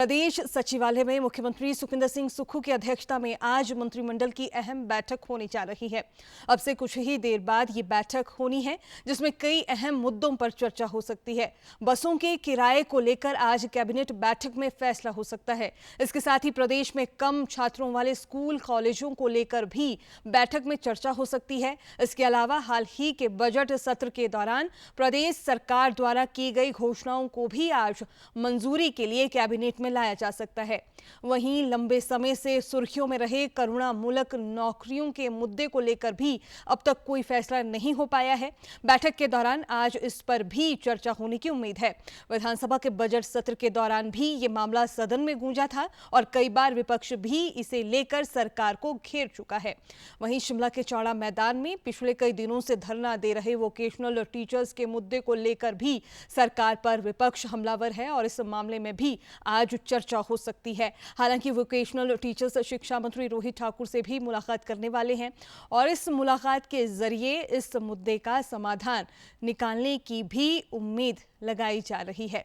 प्रदेश सचिवालय में मुख्यमंत्री सुखविंदर सिंह सुक्खू की अध्यक्षता में आज मंत्रिमंडल की अहम बैठक होने जा रही है। अब से कुछ ही देर बाद ये बैठक होनी है, जिसमें कई अहम मुद्दों पर चर्चा हो सकती है। बसों के किराए को लेकर आज कैबिनेट बैठक में फैसला हो सकता है। इसके साथ ही प्रदेश में कम छात्रों वाले स्कूल कॉलेजों को लेकर भी बैठक में चर्चा हो सकती है। इसके अलावा हाल ही के बजट सत्र के दौरान प्रदेश सरकार द्वारा की गई घोषणाओं को भी आज मंजूरी के लिए कैबिनेट में लाया जा सकता है। वहीं लंबे समय से सुर्खियों में रहे करुणामूलक नौकरियों के मुद्दे को लेकर भी अब तक कोई फैसला नहीं हो पाया है। बैठक के दौरान आज इस पर भी चर्चा होने की उम्मीद है। विधानसभा के बजट सत्र के दौरान भी ये मामला सदन में गूंजा था और कई बार विपक्ष भी इसे लेकर सरकार को घेर चुका है। वहीं शिमला के चौड़ा मैदान में पिछले कई दिनों से धरना दे रहे वोकेशनल टीचर्स के मुद्दे को लेकर भी सरकार पर विपक्ष हमलावर है और इस मामले में भी आज चर्चा हो सकती है। हालांकि वोकेशनल टीचर्स शिक्षा मंत्री रोहित ठाकुर से भी मुलाकात करने वाले हैं और इस मुलाकात के जरिए इस मुद्दे का समाधान निकालने की भी उम्मीद लगाई जा रही है।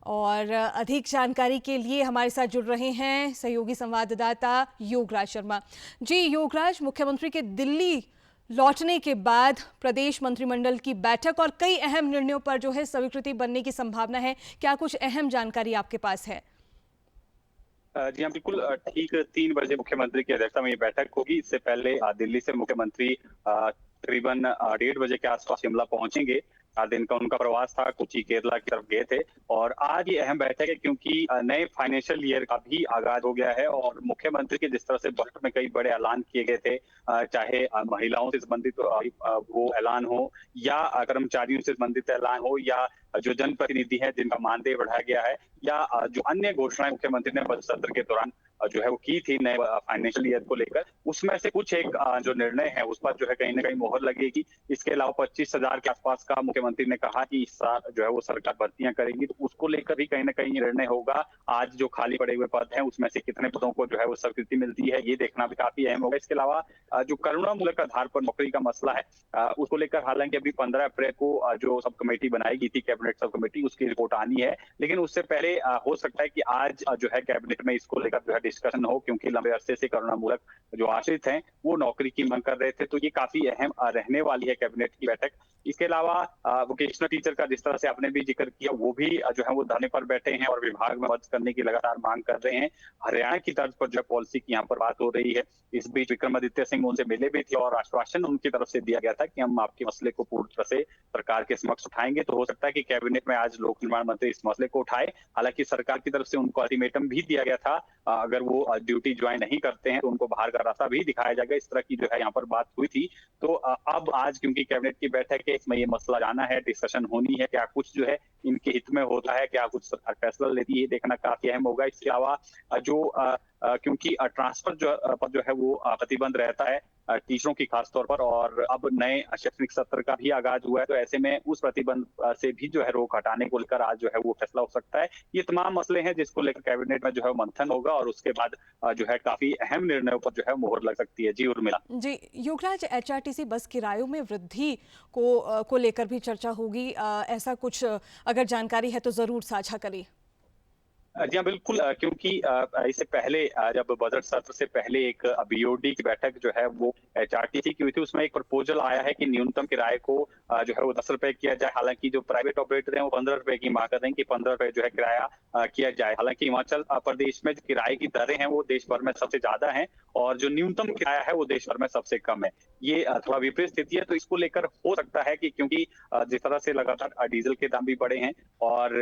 और अधिक जानकारी के लिए हमारे साथ जुड़ रहे हैं सहयोगी संवाददाता योगराज शर्मा। जी योगराज, मुख्यमंत्री के दिल्ली लौटने के बाद प्रदेश मंत्रिमंडल की बैठक और कई अहम निर्णयों पर जो है स्वीकृति बनने की संभावना है। क्या कुछ अहम जानकारी आपके पास है? जी हाँ, बिल्कुल ठीक 3 बजे मुख्यमंत्री की अध्यक्षता में ये बैठक होगी। इससे पहले दिल्ली से मुख्यमंत्री तकरीबन 1:30 बजे के आसपास शिमला पहुंचेंगे। 4 दिन का उनका प्रवास था, कोची केरला की तरफ गए थे और आज ये अहम बैठक है क्योंकि नए फाइनेंशियल ईयर का भी आगाज हो गया है और मुख्यमंत्री के जिस तरह से बजट में कई बड़े ऐलान किए गए थे, चाहे महिलाओं से संबंधित वो ऐलान हो या कर्मचारियों से संबंधित ऐलान हो या जो जनप्रतिनिधि हैं जिनका मानदेय बढ़ाया गया है या जो अन्य घोषणाएं मुख्यमंत्री ने बजट सत्र के दौरान जो है वो की थी नए फाइनेंशियल ईयर को लेकर, उसमें से कुछ एक जो निर्णय है उस पर जो है कहीं ना कहीं मोहर लगेगी। इसके अलावा 25,000 के आसपास का मुख्यमंत्री ने कहा कि इस साल जो है वो सरकार भर्तियां करेगी, तो उसको लेकर भी कहीं ना कहीं निर्णय होगा। आज जो खाली पड़े हुए पद हैं उसमें से कितने पदों को जो है वो स्वीकृति मिलती है, ये देखना भी काफी अहम होगा। इसके अलावा जो करुणामूलक आधार पर नौकरी का मसला है उसको लेकर हालांकि अभी 15 अप्रैल को जो सब कमेटी बनाई गई थी, कैबिनेट सब कमेटी, उसकी रिपोर्ट आनी है, लेकिन उससे पहले हो सकता है कि आज जो है कैबिनेट में इसको लेकर जो है डिस्कशन हो, क्योंकि लंबे अरसे से करुणामूलक जो आश्रित हैं वो नौकरी की मांग कर रहे थे, तो ये काफी अहम रहने वाली है कैबिनेट की बैठक। इसके अलावा वोकेशनल टीचर का जिस तरह से आपने भी जिक्र किया, वो भी जो है वो धरने पर बैठे हैं और विभाग में मदद करने की लगातार मांग कर रहे हैं। हरियाणा की तर्ज पर जो पॉलिसी की यहाँ पर बात हो रही है। इस बीच विक्रमादित्य सिंह उनसे मिले भी थे और आश्वासन उनकी तरफ से दिया गया था कि हम आपके मसले को पूरी तरह से सरकार के समक्ष उठाएंगे, तो हो सकता है कि कैबिनेट में आज लोक निर्माण मंत्री इस मसले को उठाए। हालांकि सरकार की तरफ से उनको अल्टीमेटम भी दिया गया था, अगर वो ड्यूटी ज्वाइन नहीं करते हैं तो उनको बाहर का रास्ता भी दिखाया जाएगा। इस तरह की जो है यहाँ पर बात हुई थी। तो अब आज क्योंकि कैबिनेट की बैठक है, इसमें ये मसला जाना है, डिस्कशन होनी है, क्या कुछ जो है इनके हित में होता है, क्या कुछ सरकार फैसला लेती है, ये देखना काफी अहम होगा। इसके अलावा जो क्योंकि ट्रांसफर पर जो है वो प्रतिबंध रहता है टीचरों की खास तौर पर, और अब नए शैक्षणिक सत्र का भी आगाज हुआ है, तो ऐसे में उस प्रतिबंध से भी जो है रोक हटाने को लेकर आज जो है वो फैसला हो सकता है। ये तमाम मसले हैं जिसको लेकर कैबिनेट में जो है मंथन होगा और उसके बाद जो है काफी अहम निर्णयों पर जो है मोहर लग सकती है। जी उर्मिला। जी योगराज, एचआरटीसी बस किरायों में वृद्धि को लेकर भी चर्चा होगी। ऐसा कुछ अगर जानकारी है तो जरूर साझा करें। जी हाँ, बिल्कुल, क्योंकि इससे पहले जब बजट सत्र से पहले एक बीओडी की बैठक जो है वो एचआरटीसी की हुई थी, उसमें एक प्रपोजल आया है कि न्यूनतम किराए को जो है वो 10 रुपए किया जाए। हालांकि जो प्राइवेट ऑपरेटर हैं वो 15 रुपए की मांग कर रहे हैं कि 15 रुपए जो है किराया किया जाए। हालांकि हिमाचल प्रदेश में जो किराए की दरें हैं वो देश भर में सबसे ज्यादा है और जो न्यूनतम किराया है वो देश भर में सबसे कम है। ये थोड़ा विपरीत स्थिति है, तो इसको लेकर हो सकता है कि क्योंकि जिस तरह से लगातार डीजल के दाम भी बढ़े हैं और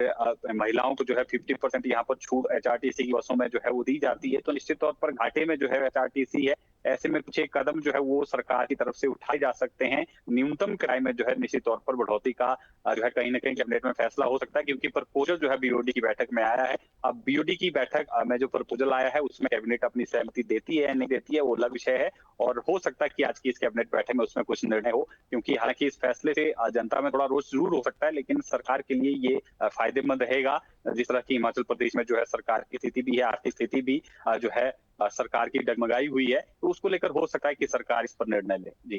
महिलाओं को जो है 50% यहाँ पर छूट एचआरटीसी की बसों में जो है वो दी जाती है, तो निश्चित तौर पर घाटे में जो है एचआरटीसी है। ऐसे में कुछ एक कदम जो है वो सरकार की तरफ से उठाए जा सकते हैं। न्यूनतम किराए में जो है निश्चित तौर पर बढ़ोतरी का जो है कहीं ना कहीं कैबिनेट में फैसला हो सकता है, क्योंकि प्रपोजल जो है बीओडी की बैठक में आया है। अब बीओडी की बैठक में जो प्रपोजल आया है उसमें कैबिनेट अपनी सहमति देती है या नहीं देती है वो अलग विषय है और हो सकता है कि आज की इस कैबिनेट बैठक में उसमें कुछ निर्णय हो, क्योंकि हालांकि इस फैसले से जनता में थोड़ा रोष जरूर हो सकता है, लेकिन सरकार के लिए ये फायदेमंद रहेगा। जिस तरह की हिमाचल प्रदेश में जो है सरकार की स्थिति भी है, आर्थिक स्थिति भी जो है सरकार की डगमगाई हुई है, तो उसको लेकर हो सकता है कि सरकार इस पर निर्णय ले। जी।